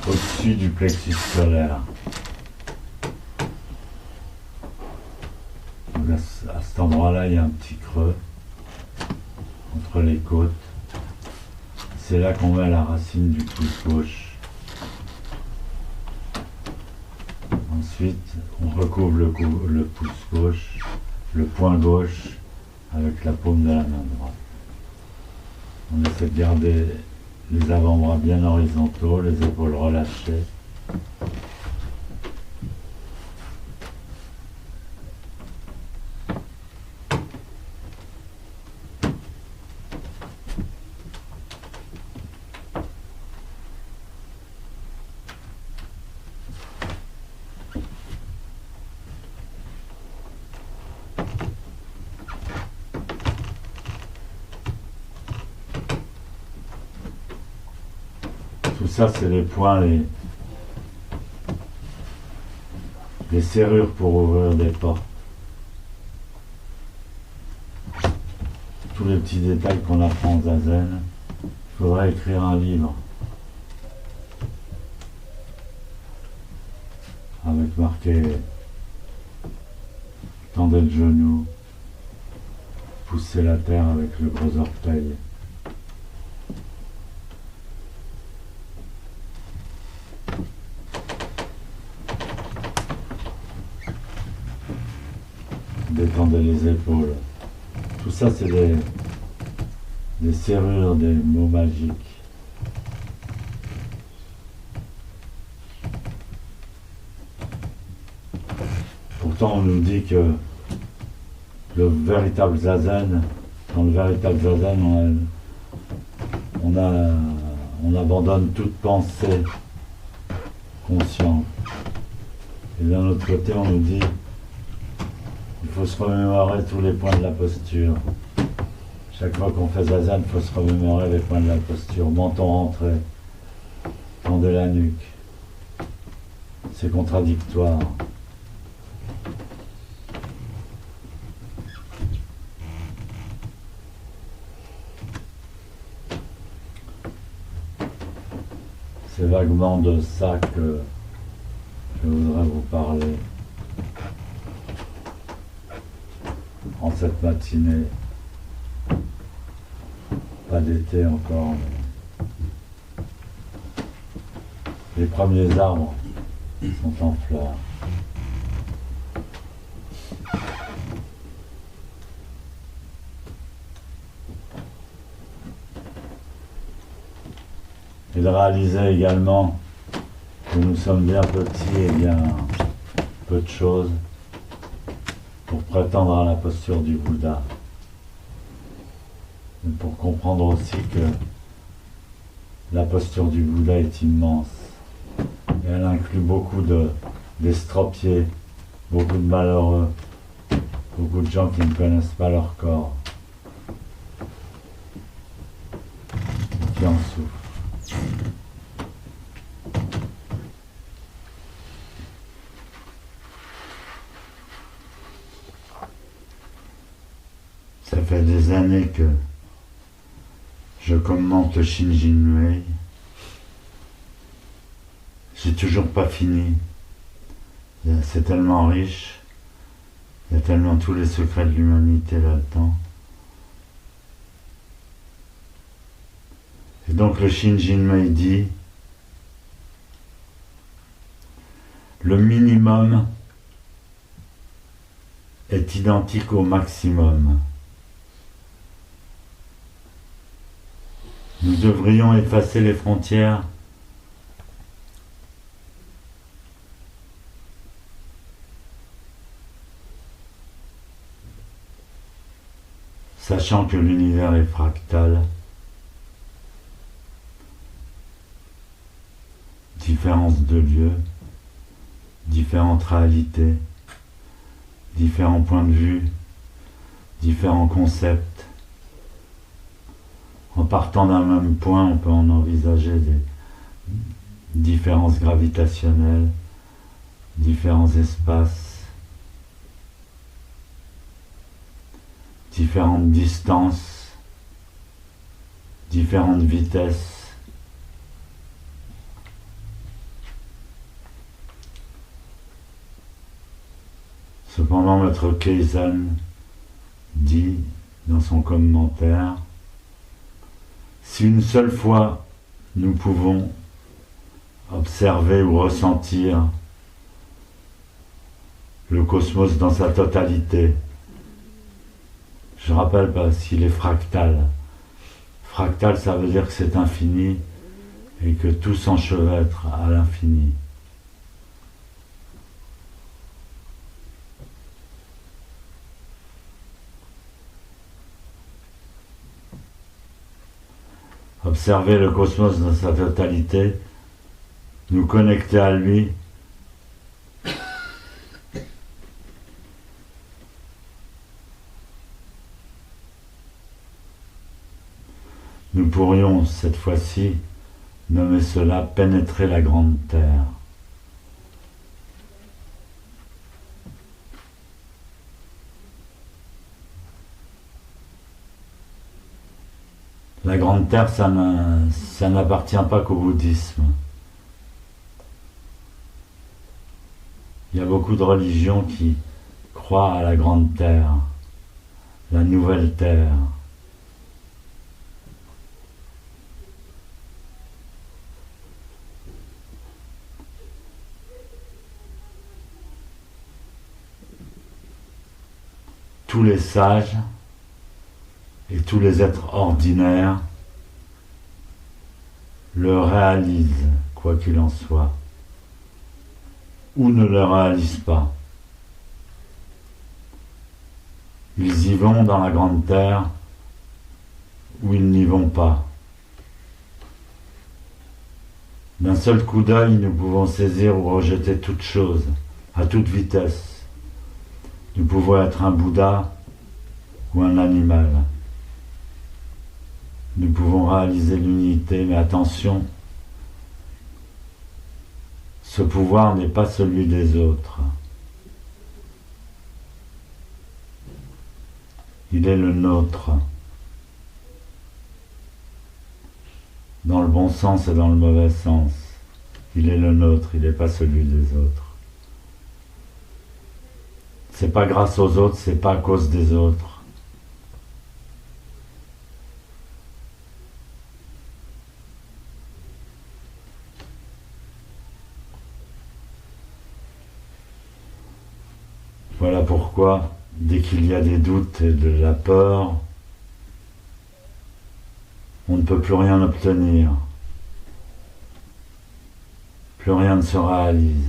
au-dessus du plexus solaire. Donc à cet endroit-là, il y a un petit creux entre les côtes. C'est là qu'on met la racine du pouce gauche. Ensuite, on recouvre le pouce gauche, le poing gauche, avec la paume de la main droite. On essaie de garder les avant-bras bien horizontaux, les épaules relâchées. Tout ça, c'est les points, les serrures pour ouvrir des portes. Tous les petits détails qu'on apprend en zazen, il faudrait écrire un livre avec marqué tendez le genou, poussez la terre avec le gros orteil. Détendez les épaules. Tout ça, c'est des serrures, des mots magiques. Pourtant, on nous dit que le véritable zazen, dans le véritable zazen, on abandonne toute pensée consciente. Et d'un autre côté, on nous dit il faut se remémorer tous les points de la posture. Chaque fois qu'on fait zazen, il faut se remémorer les points de la posture. Menton rentré, tendez la nuque. C'est contradictoire. C'est vaguement de ça que je voudrais vous parler en cette matinée. Pas d'été encore, mais les premiers arbres sont en fleurs. Et de réaliser également que nous sommes bien petits et bien peu de choses pour prétendre à la posture du Bouddha. Et pour comprendre aussi que la posture du Bouddha est immense. Et elle inclut beaucoup d'estropiés, beaucoup de malheureux, beaucoup de gens qui ne connaissent pas leur corps, qui en souffrent. Ça fait des années que je commente le Shinjinmei. J'ai toujours pas fini. C'est tellement riche. Il y a tellement tous les secrets de l'humanité là-dedans. Et donc le Shinjinmei dit le minimum est identique au maximum. Nous devrions effacer les frontières sachant que l'univers est fractal, différence de lieux, différentes réalités, différents points de vue, différents concepts. En partant d'un même point, on peut en envisager des différences gravitationnelles, différents espaces, différentes distances, différentes vitesses. Cependant, Maître Keizan dit dans son commentaire, si une seule fois nous pouvons observer ou ressentir le cosmos dans sa totalité, je rappelle parce qu'il est fractal. Fractal, ça veut dire que c'est infini et que tout s'enchevêtre à l'infini. Observer le cosmos dans sa totalité, nous connecter à lui, nous pourrions cette fois-ci nommer cela pénétrer la grande terre. La grande terre, ça n'appartient pas qu'au bouddhisme. Il y a beaucoup de religions qui croient à la grande terre, la nouvelle terre. Tous les sages et tous les êtres ordinaires le réalisent, quoi qu'il en soit, ou ne le réalisent pas. Ils y vont dans la grande terre ou ils n'y vont pas. D'un seul coup d'œil, nous pouvons saisir ou rejeter toute chose, à toute vitesse. Nous pouvons être un Bouddha ou un animal. Nous pouvons réaliser l'unité, mais attention, ce pouvoir n'est pas celui des autres. Il est le nôtre, dans le bon sens et dans le mauvais sens. Il est le nôtre, il n'est pas celui des autres. C'est pas grâce aux autres, c'est pas à cause des autres. Voilà pourquoi, dès qu'il y a des doutes et de la peur, on ne peut plus rien obtenir. Plus rien ne se réalise.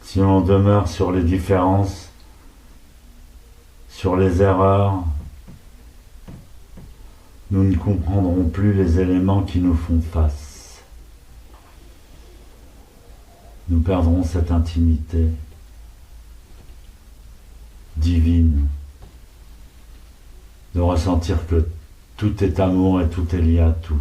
Si on demeure sur les différences, sur les erreurs, nous ne comprendrons plus les éléments qui nous font face. Nous perdrons cette intimité divine, de ressentir que tout est amour et tout est lié à tout.